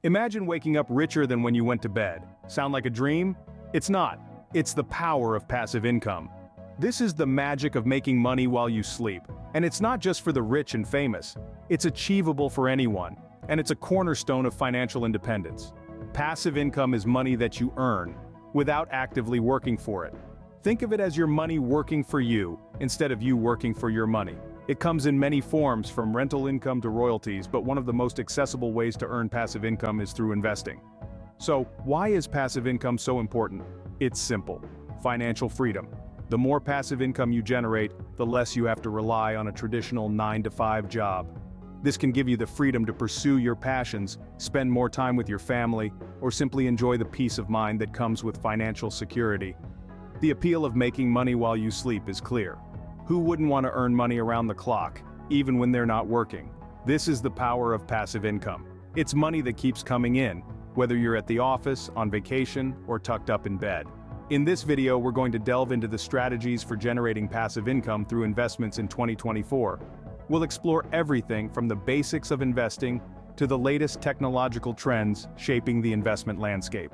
Imagine waking up richer than when you went to bed. Sound like a dream? It's not. It's the power of passive income. This is the magic of making money while you sleep. And it's not just for the rich and famous. It's achievable for anyone. And it's a cornerstone of financial independence. Passive income is money that you earn, without actively working for it. Think of it as your money working for you, instead of you working for your money. It comes in many forms, from rental income to royalties, but one of the most accessible ways to earn passive income is through investing. So, why is passive income so important? It's simple. Financial freedom. The more passive income you generate, the less you have to rely on a traditional 9-to-5 job. This can give you the freedom to pursue your passions, spend more time with your family, or simply enjoy the peace of mind that comes with financial security. The appeal of making money while you sleep is clear. Who wouldn't want to earn money around the clock, even when they're not working? This is the power of passive income. It's money that keeps coming in, whether you're at the office, on vacation, or tucked up in bed. In this video, we're going to delve into the strategies for generating passive income through investments in 2024. We'll explore everything from the basics of investing to the latest technological trends shaping the investment landscape.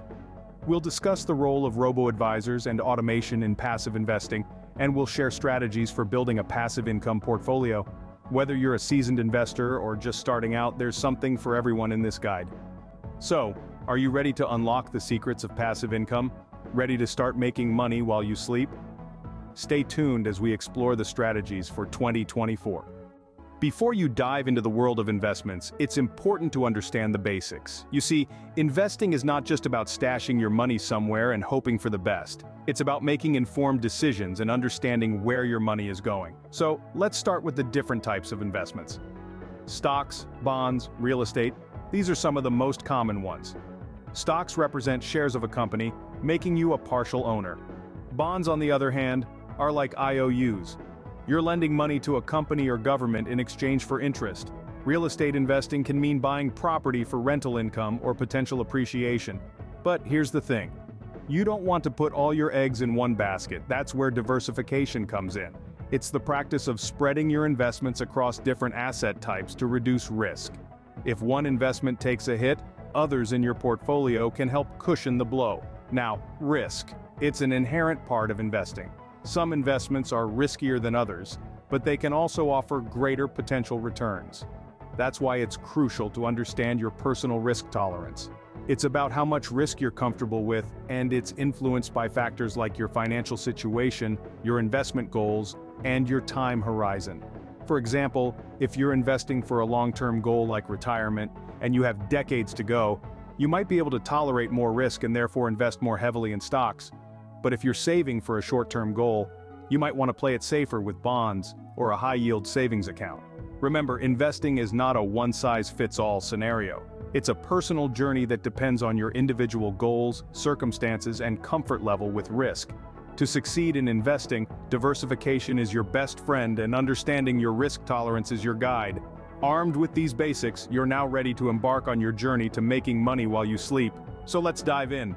We'll discuss the role of robo-advisors and automation in passive investing, and we'll share strategies for building a passive income portfolio. Whether you're a seasoned investor or just starting out, there's something for everyone in this guide. So, are you ready to unlock the secrets of passive income? Ready to start making money while you sleep? Stay tuned as we explore the strategies for 2024. Before you dive into the world of investments, it's important to understand the basics. You see, investing is not just about stashing your money somewhere and hoping for the best. It's about making informed decisions and understanding where your money is going. So, let's start with the different types of investments. Stocks, bonds, real estate, these are some of the most common ones. Stocks represent shares of a company, making you a partial owner. Bonds, on the other hand, are like IOUs. You're lending money to a company or government in exchange for interest. Real estate investing can mean buying property for rental income or potential appreciation. But here's the thing. You don't want to put all your eggs in one basket. That's where diversification comes in. It's the practice of spreading your investments across different asset types to reduce risk. If one investment takes a hit, others in your portfolio can help cushion the blow. Now, risk. It's an inherent part of investing. Some investments are riskier than others, but they can also offer greater potential returns. That's why it's crucial to understand your personal risk tolerance. It's about how much risk you're comfortable with, and it's influenced by factors like your financial situation, your investment goals, and your time horizon. For example, if you're investing for a long-term goal like retirement, and you have decades to go, you might be able to tolerate more risk and therefore invest more heavily in stocks. But if you're saving for a short-term goal, you might want to play it safer with bonds or a high-yield savings account. Remember, investing is not a one-size-fits-all scenario. It's a personal journey that depends on your individual goals, circumstances, and comfort level with risk. To succeed in investing, diversification is your best friend, and understanding your risk tolerance is your guide. Armed with these basics, you're now ready to embark on your journey to making money while you sleep. So let's dive in.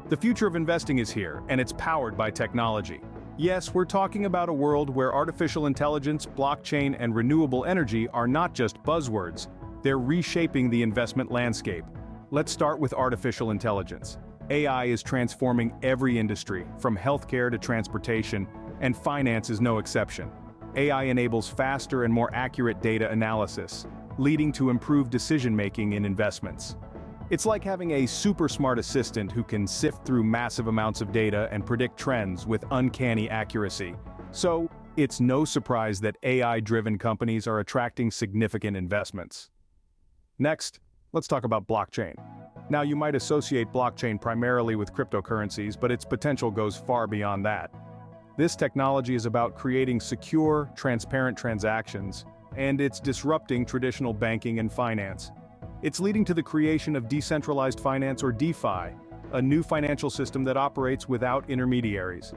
The future of investing is here, and it's powered by technology. Yes, we're talking about a world where artificial intelligence, blockchain, and renewable energy are not just buzzwords. They're reshaping the investment landscape. Let's start with artificial intelligence. AI is transforming every industry, from healthcare to transportation, and finance is no exception. AI enables faster and more accurate data analysis, leading to improved decision-making in investments. It's like having a super smart assistant who can sift through massive amounts of data and predict trends with uncanny accuracy. So, it's no surprise that AI-driven companies are attracting significant investments. Next, let's talk about blockchain. Now, you might associate blockchain primarily with cryptocurrencies, but its potential goes far beyond that. This technology is about creating secure, transparent transactions, and it's disrupting traditional banking and finance. It's leading to the creation of decentralized finance, or DeFi, a new financial system that operates without intermediaries.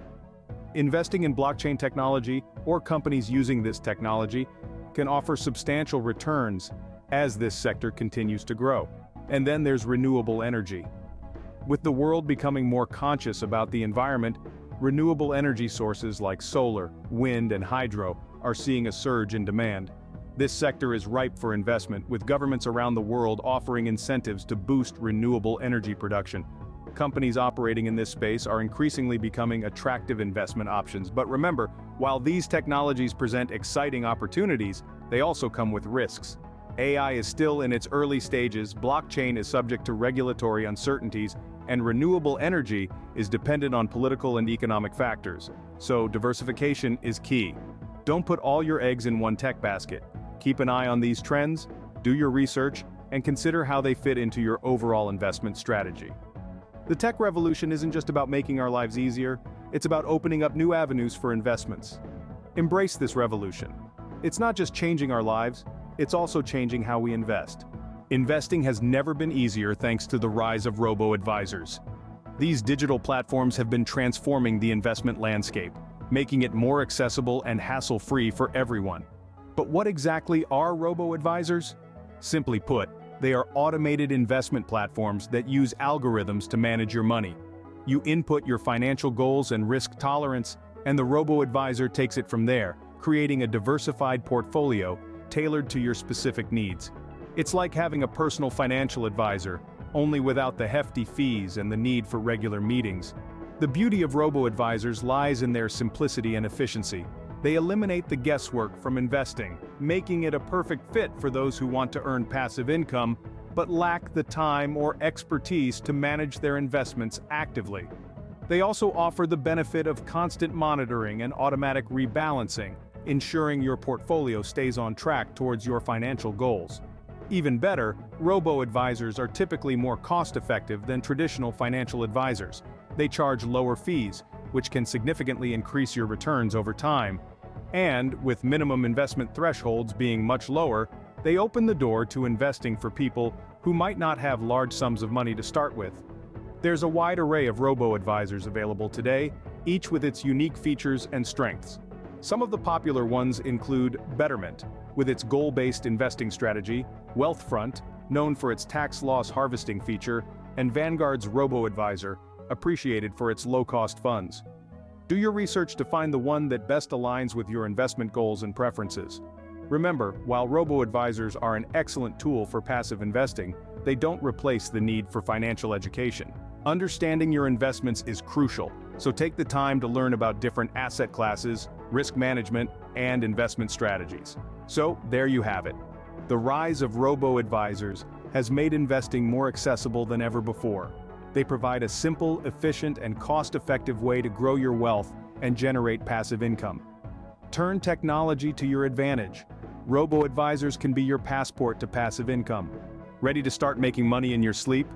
Investing in blockchain technology, or companies using this technology, can offer substantial returns as this sector continues to grow. And then there's renewable energy. With the world becoming more conscious about the environment, renewable energy sources like solar, wind, and hydro are seeing a surge in demand. This sector is ripe for investment, with governments around the world offering incentives to boost renewable energy production. Companies operating in this space are increasingly becoming attractive investment options. But remember, while these technologies present exciting opportunities, they also come with risks. AI is still in its early stages, blockchain is subject to regulatory uncertainties, and renewable energy is dependent on political and economic factors. So diversification is key. Don't put all your eggs in one tech basket. Keep an eye on these trends, do your research, and consider how they fit into your overall investment strategy. The tech revolution isn't just about making our lives easier, it's about opening up new avenues for investments. Embrace this revolution. It's not just changing our lives, it's also changing how we invest. Investing has never been easier thanks to the rise of robo-advisors. These digital platforms have been transforming the investment landscape, making it more accessible and hassle-free for everyone. But what exactly are robo-advisors? Simply put, they are automated investment platforms that use algorithms to manage your money. You input your financial goals and risk tolerance, and the robo-advisor takes it from there, creating a diversified portfolio tailored to your specific needs. It's like having a personal financial advisor, only without the hefty fees and the need for regular meetings. The beauty of robo-advisors lies in their simplicity and efficiency. They eliminate the guesswork from investing, making it a perfect fit for those who want to earn passive income, but lack the time or expertise to manage their investments actively. They also offer the benefit of constant monitoring and automatic rebalancing, ensuring your portfolio stays on track towards your financial goals. Even better, robo-advisors are typically more cost-effective than traditional financial advisors. They charge lower fees, which can significantly increase your returns over time. And, with minimum investment thresholds being much lower, they open the door to investing for people who might not have large sums of money to start with. There's a wide array of robo-advisors available today, each with its unique features and strengths. Some of the popular ones include Betterment, with its goal-based investing strategy, Wealthfront, known for its tax loss harvesting feature, and Vanguard's robo-advisor, appreciated for its low-cost funds. Do your research to find the one that best aligns with your investment goals and preferences. Remember, while robo-advisors are an excellent tool for passive investing, they don't replace the need for financial education. Understanding your investments is crucial, so take the time to learn about different asset classes, risk management, and investment strategies. So, there you have it. The rise of robo-advisors has made investing more accessible than ever before. They provide a simple, efficient, and cost-effective way to grow your wealth and generate passive income. Turn technology to your advantage. Robo-advisors can be your passport to passive income. Ready to start making money in your sleep?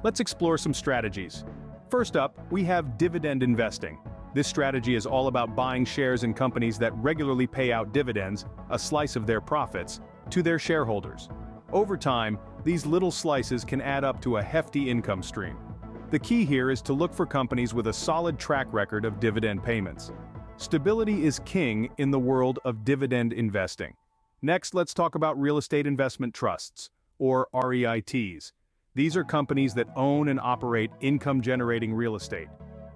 Let's explore some strategies. First up, we have dividend investing. This strategy is all about buying shares in companies that regularly pay out dividends, a slice of their profits, to their shareholders. Over time, these little slices can add up to a hefty income stream. The key here is to look for companies with a solid track record of dividend payments. Stability is king in the world of dividend investing. Next, let's talk about real estate investment trusts, or REITs. These are companies that own and operate income-generating real estate.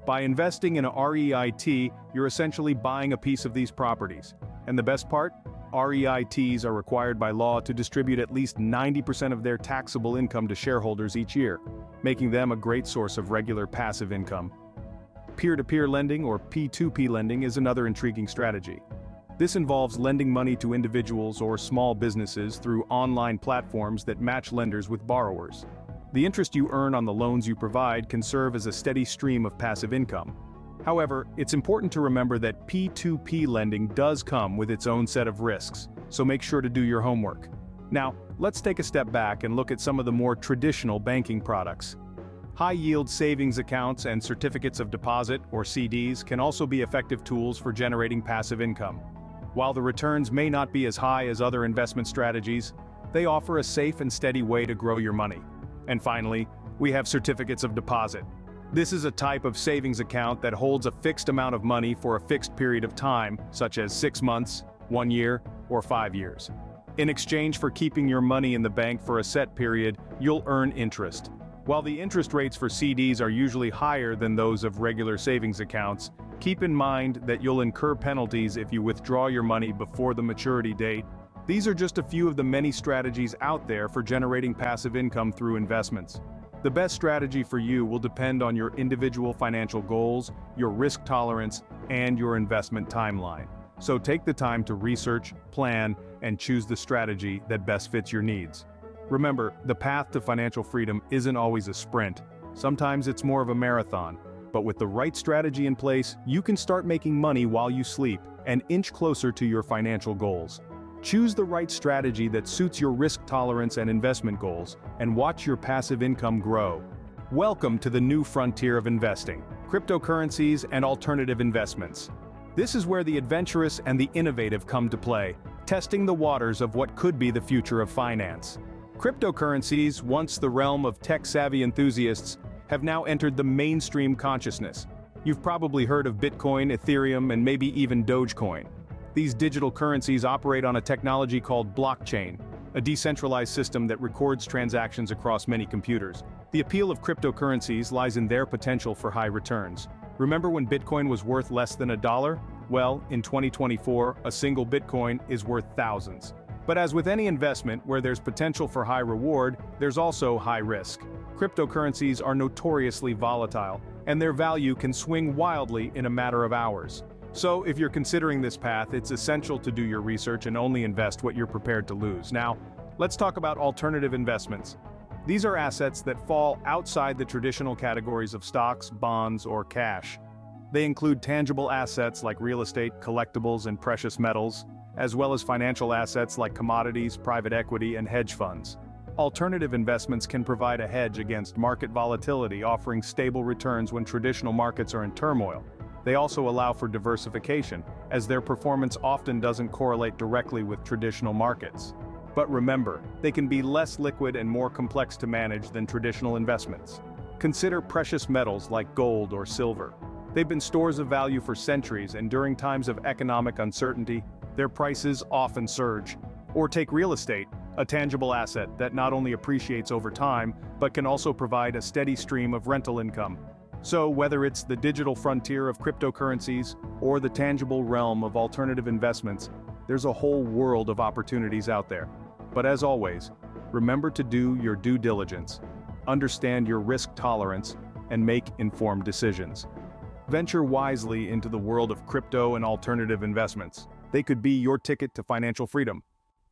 By investing in a REIT, you're essentially buying a piece of these properties. And the best part? REITs are required by law to distribute at least 90% of their taxable income to shareholders each year, making them a great source of regular passive income. Peer-to-peer lending, or P2P lending, is another intriguing strategy. This involves lending money to individuals or small businesses through online platforms that match lenders with borrowers. The interest you earn on the loans you provide can serve as a steady stream of passive income. However, it's important to remember that P2P lending does come with its own set of risks, so make sure to do your homework. Now, let's take a step back and look at some of the more traditional banking products. High-yield savings accounts and certificates of deposit, or CDs, can also be effective tools for generating passive income. While the returns may not be as high as other investment strategies, they offer a safe and steady way to grow your money. And finally, we have certificates of deposit. This is a type of savings account that holds a fixed amount of money for a fixed period of time, such as 6 months, 1 year, or 5 years. In exchange for keeping your money in the bank for a set period, you'll earn interest. While the interest rates for CDs are usually higher than those of regular savings accounts, keep in mind that you'll incur penalties if you withdraw your money before the maturity date. These are just a few of the many strategies out there for generating passive income through investments. The best strategy for you will depend on your individual financial goals, your risk tolerance, and your investment timeline. So take the time to research, plan, and choose the strategy that best fits your needs. Remember, the path to financial freedom isn't always a sprint. Sometimes it's more of a marathon. But with the right strategy in place, you can start making money while you sleep and inch closer to your financial goals. Choose the right strategy that suits your risk tolerance and investment goals, and watch your passive income grow. Welcome to the new frontier of investing, cryptocurrencies and alternative investments. This is where the adventurous and the innovative come to play, testing the waters of what could be the future of finance. Cryptocurrencies, once the realm of tech-savvy enthusiasts, have now entered the mainstream consciousness. You've probably heard of Bitcoin, Ethereum, and maybe even Dogecoin. These digital currencies operate on a technology called blockchain, a decentralized system that records transactions across many computers. The appeal of cryptocurrencies lies in their potential for high returns. Remember when Bitcoin was worth less than $1? Well, in 2024, a single Bitcoin is worth thousands. But as with any investment where there's potential for high reward, there's also high risk. Cryptocurrencies are notoriously volatile, and their value can swing wildly in a matter of hours. So, if you're considering this path, it's essential to do your research and only invest what you're prepared to lose. Now, let's talk about alternative investments. These are assets that fall outside the traditional categories of stocks, bonds, or cash. They include tangible assets like real estate, collectibles, and precious metals, as well as financial assets like commodities, private equity, and hedge funds. Alternative investments can provide a hedge against market volatility, offering stable returns when traditional markets are in turmoil. They also allow for diversification, as their performance often doesn't correlate directly with traditional markets. But remember, they can be less liquid and more complex to manage than traditional investments. Consider precious metals like gold or silver. They've been stores of value for centuries, and during times of economic uncertainty, their prices often surge. Or take real estate, a tangible asset that not only appreciates over time, but can also provide a steady stream of rental income. So whether it's the digital frontier of cryptocurrencies or the tangible realm of alternative investments, there's a whole world of opportunities out there. But as always, remember to do your due diligence, understand your risk tolerance, and make informed decisions. Venture wisely into the world of crypto and alternative investments. They could be your ticket to financial freedom.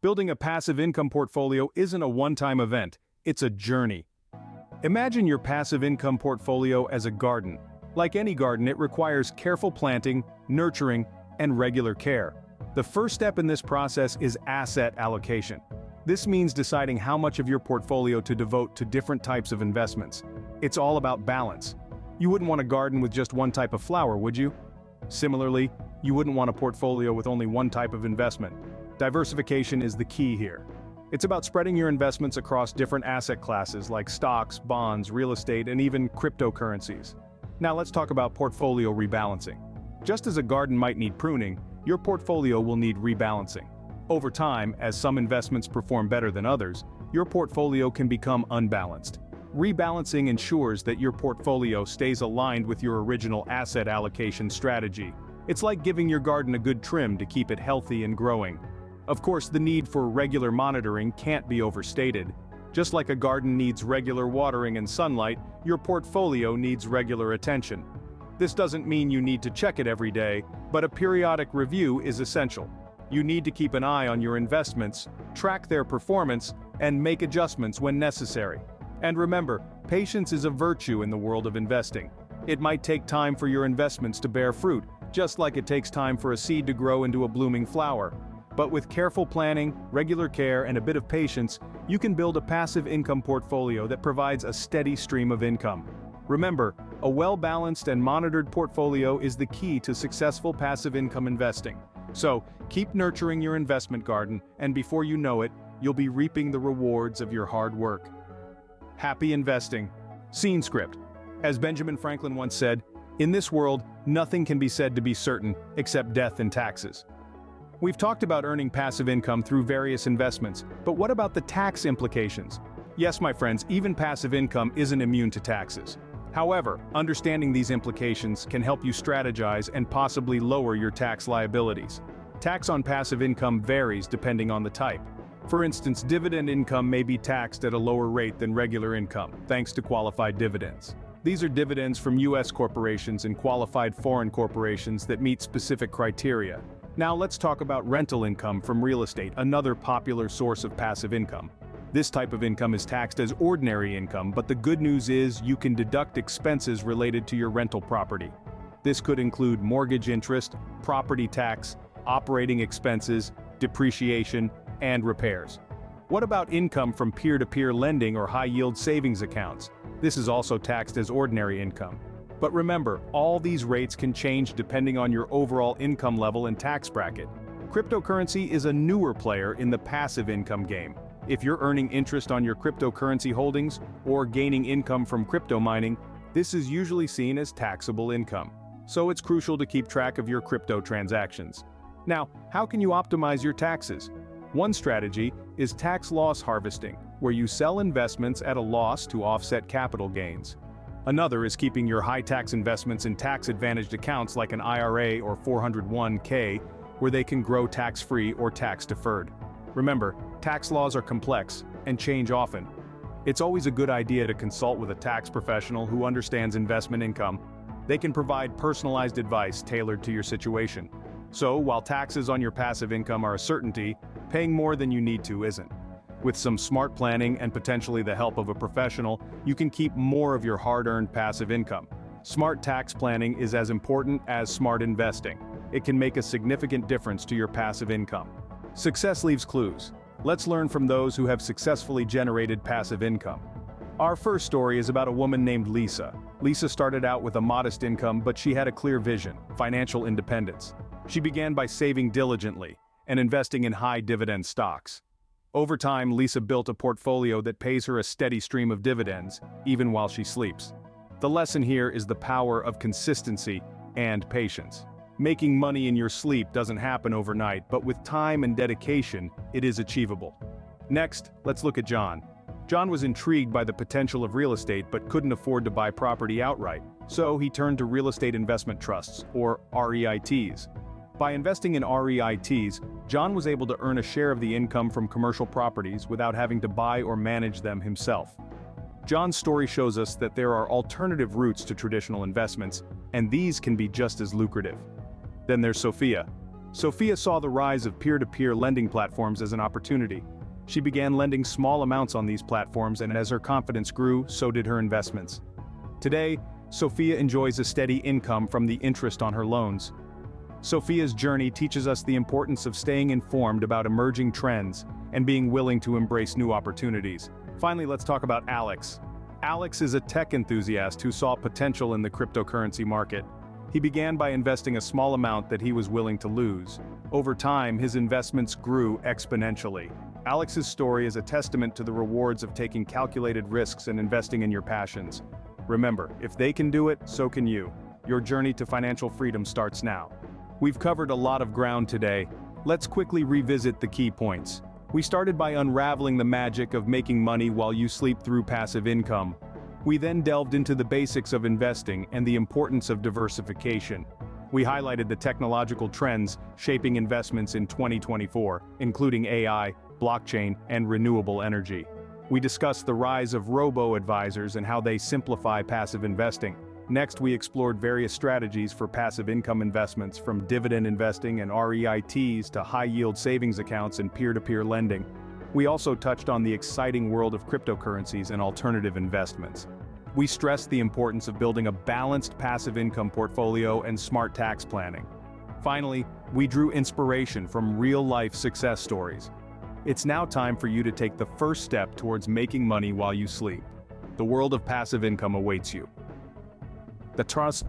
Building a passive income portfolio isn't a one-time event, it's a journey. Imagine your passive income portfolio as a garden. Like any garden, it requires careful planting, nurturing, and regular care. The first step in this process is asset allocation. This means deciding how much of your portfolio to devote to different types of investments. It's all about balance. You wouldn't want a garden with just one type of flower, would you? Similarly, you wouldn't want a portfolio with only one type of investment. Diversification is the key here. It's about spreading your investments across different asset classes like stocks, bonds, real estate, and even cryptocurrencies. Now let's talk about portfolio rebalancing. Just as a garden might need pruning, your portfolio will need rebalancing. Over time, as some investments perform better than others, your portfolio can become unbalanced. Rebalancing ensures that your portfolio stays aligned with your original asset allocation strategy. It's like giving your garden a good trim to keep it healthy and growing. Of course, the need for regular monitoring can't be overstated. Just like a garden needs regular watering and sunlight, your portfolio needs regular attention. This doesn't mean you need to check it every day, but a periodic review is essential. You need to keep an eye on your investments, track their performance, and make adjustments when necessary. And remember, patience is a virtue in the world of investing. It might take time for your investments to bear fruit, just like it takes time for a seed to grow into a blooming flower. But with careful planning, regular care, and a bit of patience, you can build a passive income portfolio that provides a steady stream of income. Remember, a well-balanced and monitored portfolio is the key to successful passive income investing. So, keep nurturing your investment garden, and before you know it, you'll be reaping the rewards of your hard work. Happy investing. Scene script. As Benjamin Franklin once said, "In this world, nothing can be said to be certain except death and taxes." We've talked about earning passive income through various investments, but what about the tax implications? Yes, my friends, even passive income isn't immune to taxes. However, understanding these implications can help you strategize and possibly lower your tax liabilities. Tax on passive income varies depending on the type. For instance, dividend income may be taxed at a lower rate than regular income, thanks to qualified dividends. These are dividends from U.S. corporations and qualified foreign corporations that meet specific criteria. Now let's talk about rental income from real estate, another popular source of passive income. This type of income is taxed as ordinary income, but the good news is you can deduct expenses related to your rental property. This could include mortgage interest, property tax, operating expenses, depreciation, and repairs. What about income from peer-to-peer lending or high-yield savings accounts? This is also taxed as ordinary income. But remember, all these rates can change depending on your overall income level and tax bracket. Cryptocurrency is a newer player in the passive income game. If you're earning interest on your cryptocurrency holdings or gaining income from crypto mining, this is usually seen as taxable income. So it's crucial to keep track of your crypto transactions. Now, how can you optimize your taxes? One strategy is tax loss harvesting, where you sell investments at a loss to offset capital gains. Another is keeping your high-tax investments in tax-advantaged accounts like an IRA or 401k, where they can grow tax-free or tax-deferred. Remember, tax laws are complex and change often. It's always a good idea to consult with a tax professional who understands investment income. They can provide personalized advice tailored to your situation. So, while taxes on your passive income are a certainty, paying more than you need to isn't. With some smart planning and potentially the help of a professional, you can keep more of your hard-earned passive income. Smart tax planning is as important as smart investing. It can make a significant difference to your passive income. Success leaves clues. Let's learn from those who have successfully generated passive income. Our first story is about a woman named Lisa. Lisa started out with a modest income, but she had a clear vision: financial independence. She began by saving diligently and investing in high-dividend stocks. Over time, Lisa built a portfolio that pays her a steady stream of dividends, even while she sleeps. The lesson here is the power of consistency and patience. Making money in your sleep doesn't happen overnight, but with time and dedication, it is achievable. Next, let's look at John. John was intrigued by the potential of real estate but couldn't afford to buy property outright, so he turned to real estate investment trusts, or REITs. By investing in REITs, John was able to earn a share of the income from commercial properties without having to buy or manage them himself. John's story shows us that there are alternative routes to traditional investments, and these can be just as lucrative. Then there's Sophia. Sophia saw the rise of peer-to-peer lending platforms as an opportunity. She began lending small amounts on these platforms, and as her confidence grew, so did her investments. Today, Sophia enjoys a steady income from the interest on her loans. Sophia's journey teaches us the importance of staying informed about emerging trends and being willing to embrace new opportunities. Finally, let's talk about Alex. Alex is a tech enthusiast who saw potential in the cryptocurrency market. He began by investing a small amount that he was willing to lose. Over time, his investments grew exponentially. Alex's story is a testament to the rewards of taking calculated risks and investing in your passions. Remember, if they can do it, so can you. Your journey to financial freedom starts now. We've covered a lot of ground today. Let's quickly revisit the key points. We started by unraveling the magic of making money while you sleep through passive income. We then delved into the basics of investing and the importance of diversification. We highlighted the technological trends shaping investments in 2024, including AI, blockchain, and renewable energy. We discussed the rise of robo-advisors and how they simplify passive investing. Next, we explored various strategies for passive income investments, from dividend investing and REITs to high-yield savings accounts and peer-to-peer lending. We also touched on the exciting world of cryptocurrencies and alternative investments. We stressed the importance of building a balanced passive income portfolio and smart tax planning. Finally, we drew inspiration from real-life success stories. It's now time for you to take the first step towards making money while you sleep. The world of passive income awaits you. The trust